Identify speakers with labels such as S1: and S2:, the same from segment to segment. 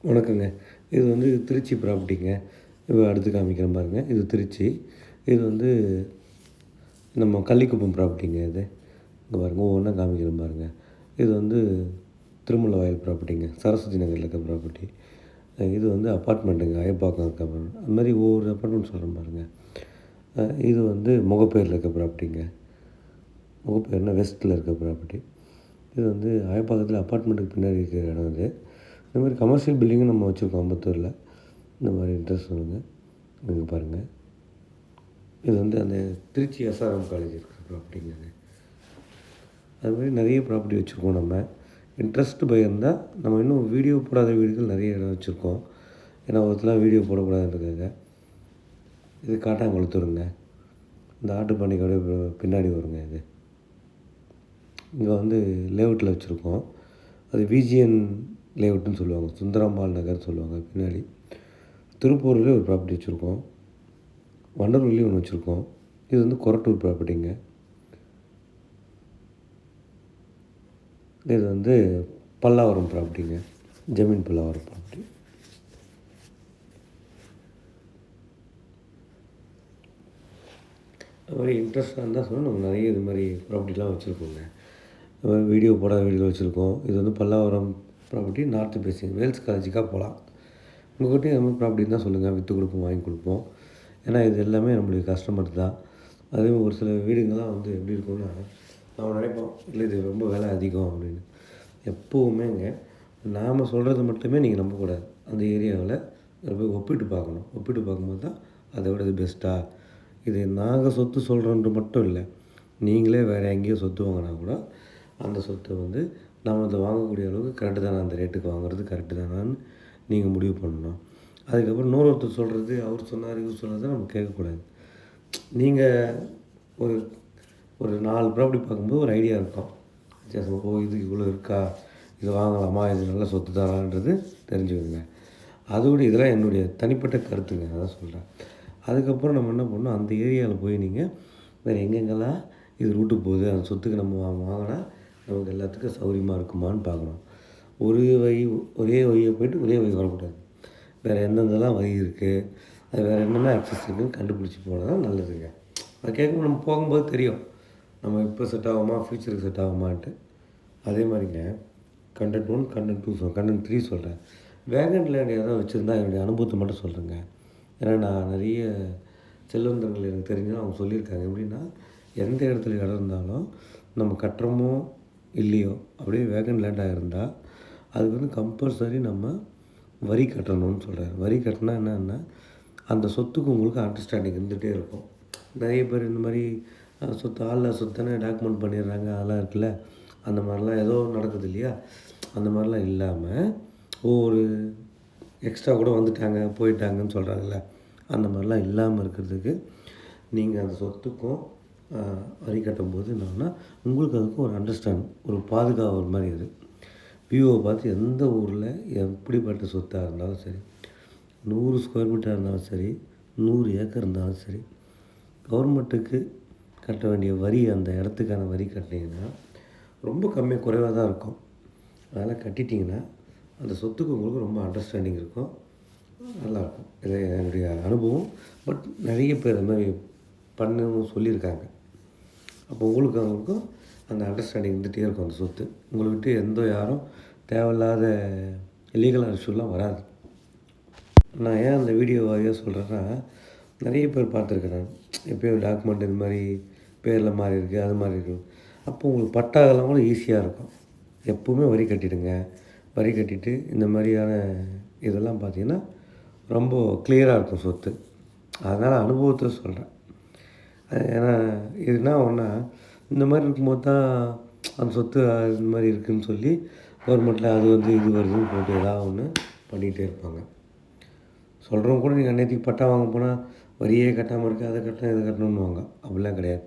S1: வணக்கங்க. இது வந்து திருச்சி ப்ராப்பர்ட்டிங்க. இப்போ அடுத்து காமிக்கிறேன் பாருங்க. இது திருச்சி. இது வந்து நம்ம கள்ளிக்குப்பம் ப்ராப்பர்ட்டிங்க இது. இங்கே பாருங்க ஒவ்வொன்றா காமிக்கிறேன் பாருங்க. இது வந்து திருமுல்லவாயல் ப்ராப்பர்ட்டிங்க. சரஸ்வதி நகரில் இருக்க ப்ராப்பர்ட்டி. இது வந்து அப்பார்ட்மெண்ட்டுங்க. அயப்பாக்கம் இருக்க அது மாதிரி ஒவ்வொரு அப்பார்ட்மெண்ட் சொல்கிறேன் பாருங்க. இது வந்து முகப்பேரில் இருக்க ப்ராப்பர்ட்டிங்க. முகப்பேர்னா வெஸ்ட்டில் இருக்க ப்ராப்பர்ட்டி. இது வந்து அயப்பாக்கத்தில் அப்பார்ட்மெண்ட்டுக்கு பின்னாடி இருக்கிற இடம் இது. இந்த மாதிரி கமர்ஷியல் பில்டிங்கும் நம்ம வச்சுருக்கோம் அம்பத்தூரில். இந்த மாதிரி இன்ட்ரெஸ்ட் சொல்லுங்கள். இங்கே பாருங்கள். இது வந்து அந்த திருச்சி எஸ்ஆர்எம் காலேஜ் இருக்கிற ப்ராப்பர்ட்டிங்க அது. அது மாதிரி நிறைய ப்ராப்பர்ட்டி வச்சுருக்கோம் நம்ம. இன்ட்ரெஸ்ட் பை இருந்தால் நம்ம இன்னும் வீடியோ போடாத வீடுகள் நிறைய இடம் வச்சுருக்கோம். ஏன்னா ஒருத்தலாம் வீடியோ போடக்கூடாதுன்றதுக்காக. இது காட்டாங்குளத்தூருங்க. இந்த ஆட்டுப்பண்ணைக்கு பின்னாடி வருங்க இது. இங்கே வந்து லேஅவுட்டில் வச்சுருக்கோம். அது விஜிஎன் லேஅவுட்டுன்னு சொல்லுவாங்க. சுந்தரம்பாள் நகர் சொல்லுவாங்க பின்னாடி. திருப்பூர்லேயே ஒரு ப்ராப்பர்ட்டி வச்சுருக்கோம். வண்டலூர்லேயும் ஒன்று வச்சுருக்கோம். இது வந்து கொரட்டூர் ப்ராப்பர்ட்டிங்க. இது வந்து பல்லாவரம் ப்ராப்பர்ட்டிங்க. ஜமீன் பல்லாவரம் ப்ராப்பர்ட்டி. அது மாதிரி இன்ட்ரெஸ்ட்டாக இருந்தால் சொன்னால் நம்ம நிறைய இது மாதிரி ப்ராப்பர்ட்டிலாம் வச்சுருக்கோங்க. வீடியோ போடாத வீடியோ வச்சுருக்கோம். இது வந்து Pallavaram property north facing Vels காலேஜுக்காக போகலாம். உங்கள்கிட்டையும் அது மாதிரி ப்ராப்பர்ட்டி தான் சொல்லுங்கள். விற்று கொடுப்போம், வாங்கி கொடுப்போம். ஏன்னா இது எல்லாமே நம்மளுடைய கஸ்டமர் தான். அதே ஒரு சில வீடுங்கள்லாம் வந்து எப்படி இருக்கும்னா, நம்ம நினைப்போம் இல்லை இது ரொம்ப விலை அதிகம் அப்படின்னு. எப்போவுமேங்க நாம் சொல்கிறது மட்டுமே நீங்கள் நம்பக்கூடாது. அந்த ஏரியாவில் போய் ஒப்பிட்டு பார்க்கணும். ஒப்பிட்டு பார்க்கும்போது தான் அதை விட இது பெஸ்ட்டாக. இது நாங்கள் சொத்து சொல்கிறோன்ட்டு மட்டும் இல்லை. நீங்களே வேறு எங்கேயோ சொத்து வாங்கினா கூட அந்த சொத்தை வந்து நம்ம அதை வாங்கக்கூடிய அளவுக்கு கரெக்டு தானே, அந்த ரேட்டுக்கு வாங்குறது கரெக்டு தானான்னு நீங்கள் முடிவு பண்ணணும். அதுக்கப்புறம் இன்னொருத்தர் சொல்கிறது, அவர் சொன்னார், இவர் சொன்னதை நம்ம கேட்கக்கூடாது. நீங்கள் ஒரு ஒரு 4 ப்ராப்பர்ட்டி பார்க்கும்போது ஒரு ஐடியா இருக்கும். வித்தியாசம், ஓ இது இவ்வளோ இருக்கா, இது வாங்கலாமா, இது நல்ல சொத்து தானான்றது தெரிஞ்சுக்கோங்க. அதோடு இதெல்லாம் என்னுடைய தனிப்பட்ட கருத்துங்க, அதான் சொல்கிறேன். அதுக்கப்புறம் நம்ம என்ன பண்ணணும், அந்த ஏரியாவில் போய் நீங்கள் வேறு எங்கெங்கெல்லாம் இது ரூட்டு போகுது, அந்த சொத்துக்கு நம்ம வாங்கினா நமக்கு எல்லாத்துக்கும் சௌகரியமாக இருக்குமான்னு பார்க்கணும். ஒரே வழியை போய்ட்டு ஒரே வழி வரக்கூடாது. வேறு எந்தெந்தெல்லாம் வழி இருக்குது, அது வேறு என்னென்ன ஆக்சஸ் இருக்குதுன்னு கண்டுபிடிச்சி போனால் தான் நல்லதுங்க. அது கேட்கும் நம்ம போகும்போது தெரியும், நம்ம இப்போ செட் ஆகுமா, ஃப்யூச்சருக்கு செட் ஆகுமான்ட்டு. அதே மாதிரிங்க கண்டென்ட் 1, கண்டென்ட் 2 கண்டென்ட் 3 சொல்கிறேன். வேகன் லேண்ட் ஏதாவது வச்சுருந்தா என்னுடைய அனுபவத்தை மட்டும் சொல்கிறேங்க. ஏன்னா நான் நிறைய செல்வந்தர்கள் எனக்கு தெரிஞ்சாலும் அவங்க சொல்லியிருக்காங்க. எப்படின்னா, எந்த இடத்துல இடம் இருந்தாலும் நம்ம கட்டுறோமோ இல்லையோ அப்படியே வேகன் லேண்டாக இருந்தால் அதுக்கு வந்து கம்பல்சரி நம்ம வரி கட்டணும்னு சொல்கிறார். வரி கட்டினா என்னென்னா, அந்த சொத்துக்கு உங்களுக்கு அண்டர்ஸ்டாண்டிங் இருந்துகிட்டே இருக்கும். நிறைய பேர் இந்த மாதிரி சொத்து ஆளில் சொத்தானே டாக்குமெண்ட் பண்ணிடுறாங்க, அதெல்லாம் இருக்குல்ல. அந்த மாதிரிலாம் ஏதோ நடக்குது இல்லையா. அந்த மாதிரிலாம் இல்லாமல் ஒவ்வொரு எக்ஸ்ட்ரா கூட வந்துட்டாங்க போயிட்டாங்கன்னு சொல்கிறாங்கல்ல, அந்த மாதிரிலாம் இல்லாமல் இருக்கிறதுக்கு நீங்கள் அந்த சொத்துக்கும் வரி கட்டும்போது என்னன்னா, உங்களுக்கு அதுக்கும் ஒரு ஒரு பாதுகாவல் மாதிரி அது. வியூவை பார்த்து எந்த ஊரில் எப்படிப்பட்ட சொத்தாக இருந்தாலும் சரி, 100 ஸ்கொயர் மீட்டராக இருந்தாலும் சரி, 100 ஏக்கர் இருந்தாலும் சரி, கவர்மெண்ட்டுக்கு கட்ட வேண்டிய வரி, அந்த இடத்துக்கான வரி கட்டினீங்கன்னா ரொம்ப குறைவாக தான் இருக்கும். அதனால் கட்டிட்டிங்கன்னா அந்த சொத்துக்கு உங்களுக்கு ரொம்ப அண்டர்ஸ்டாண்டிங் இருக்கும், நல்லாயிருக்கும். இது என்னுடைய அனுபவம். பட் நிறைய பேர் அந்த மாதிரி பண்ணணும்னு சொல்லியிருக்காங்க. அப்போ அவங்களுக்கும் அந்த அண்டர்ஸ்டாண்டிங் இருந்துகிட்டே இருக்கும். அந்த சொத்து உங்களை விட்டு யாரும் தேவையில்லாத இல்லீகல் இஷ்யூலாம் வராது. நான் ஏன் அந்த வீடியோ வாரியாக சொல்கிறேன்னா, நிறைய பேர் பார்த்துருக்கேன். எப்போயோ டாக்குமெண்ட் இது மாதிரி பேரில் மாறி இருக்குது, அது மாதிரி இருக்கும். அப்போ உங்களுக்கு பட்டாதெல்லாம் கூட ஈஸியாக இருக்கும். எப்போவுமே வரி கட்டிடுங்க. வரி கட்டிட்டு இந்த மாதிரியான இதெல்லாம் பார்த்திங்கன்னா ரொம்ப கிளியராக இருக்கும் சொத்து. அதனால் அனுபவத்தை சொல்கிறேன். ஏன்னா இதுனா ஒன்றா இந்த மாதிரி இருக்கும்போது தான் அந்த சொத்து இந்த மாதிரி இருக்குதுன்னு சொல்லி கவர்மெண்ட்டில் அது வந்து இது வருதுன்னு போட்டு ஏதாவது ஒன்று பண்ணிகிட்டே இருப்பாங்க. சொல்கிறவங்க கூட நீங்கள் அன்னைக்கு பட்டா வாங்க போனால் வரியே கட்டாமல் இருக்குது, அதை கட்டணும் இதை கட்டணுன்னுவாங்க. அப்படிலாம் கிடையாது.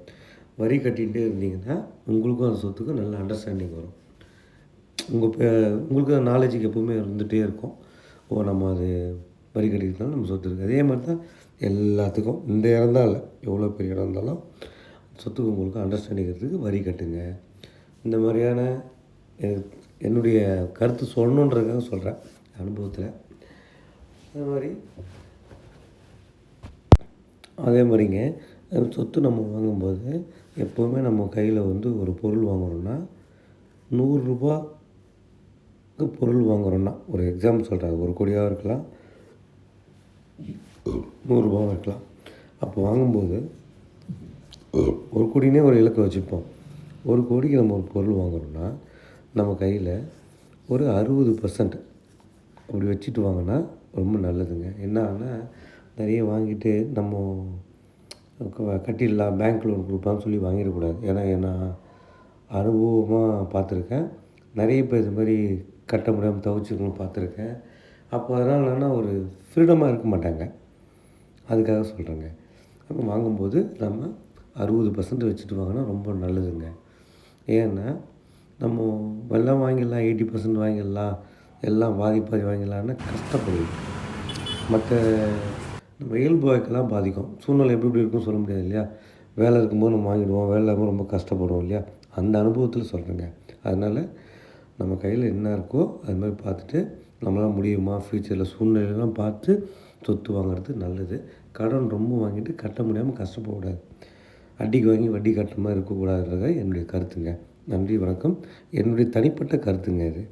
S1: வரி கட்டிகிட்டே இருந்தீங்கன்னா உங்களுக்கும் அந்த சொத்துக்கும் நல்ல அண்டர்ஸ்டாண்டிங் வரும். உங்களுக்கு நாலேஜுக்கு எப்போவுமே இருந்துகிட்டே இருக்கும். ஓ நம்ம அது வரி கட்டிக்கிட்டாலும் நம்ம சொத்து இருக்குது. அதே மாதிரி தான் எல்லாத்துக்கும் இந்த இடம் தான் இல்லை, எவ்வளோ பெரிய இடம் இருந்தாலும் சொத்துக்கு உங்களுக்கு அண்டர்ஸ்டாண்டிங் இருக்கிறதுக்கு வரி கட்டுங்க. இந்த மாதிரியான என்னுடைய கருத்து சொல்லணுன்றதுக்காக சொல்கிறேன். அனுபவத்தில். அது மாதிரி அதே மாதிரிங்க சொத்து நம்ம வாங்கும்போது எப்போவுமே நம்ம கையில் வந்து ஒரு பொருள் வாங்குறோன்னா ரூ. 100க்கு பொருள் வாங்குறோன்னா, ஒரு எக்ஸாம்பிள் சொல்கிறேன், 1,00,00,000 இருக்கலாம், ரூ. 100 இருக்கலாம். அப்போ வாங்கும்போது 1,00,00,000னே ஒரு இலக்கு வச்சுப்போம். 1,00,00,000க்கு நம்ம ஒரு பொருள் வாங்குறோன்னா நம்ம கையில் ஒரு 60% அப்படி வச்சுட்டு வாங்கினா ரொம்ப நல்லதுங்க. என்னன்னா நிறைய வாங்கிட்டு நம்ம கட்டிடலாம், பேங்க் லோன் கொடுப்பான்னு சொல்லி வாங்கிடக்கூடாது. ஏன்னா நான் அனுபவமாக பார்த்துருக்கேன். நிறைய பேர் இது மாதிரி கட்ட முடியாமல் தவிச்சிக்கணும் பார்த்துருக்கேன். அப்போ அதனால் என்னென்னா ஒரு ஃப்ரீடமாக இருக்க மாட்டாங்க. அதுக்காக சொல்கிறேங்க. அப்போ வாங்கும்போது நம்ம 60% வச்சுட்டு வாங்கினா ரொம்ப நல்லதுங்க. ஏன்னா நம்ம எல்லாம் வாங்கிடலாம், 80% வாங்கிடலாம், எல்லாம் பாதி வாங்கிடலான்னா கஷ்டப்படுவோம். மற்ற நம்ம இயல்பு வாழ்க்கைலாம் பாதிக்கும். சூழ்நிலை எப்படி இருக்குன்னு சொல்ல முடியாது இல்லையா? வேலை இருக்கும்போது நம்ம வாங்கிடுவோம், வேலை இல்லாமல் ரொம்ப கஷ்டப்படுவோம் இல்லையா? அந்த அனுபவத்தில் சொல்கிறேங்க. அதனால் நம்ம கையில் என்ன இருக்கோ அது மாதிரி பார்த்துட்டு நம்மளால் முடியுமா, ஃப்யூச்சரில் சூழ்நிலையெல்லாம் பார்த்து சொத்து வாங்குறது நல்லது. கடன் ரொம்ப வாங்கிட்டு கட்ட முடியாமல் கஷ்டப்படக்கூடாது. அடிக்கு வாங்கி வட்டி கட்டுற மாதிரி இருக்கக்கூடாதுன்றது என்னுடைய கருத்துங்க. நன்றி, வணக்கம். என்னுடைய தனிப்பட்ட கருத்துங்க இது.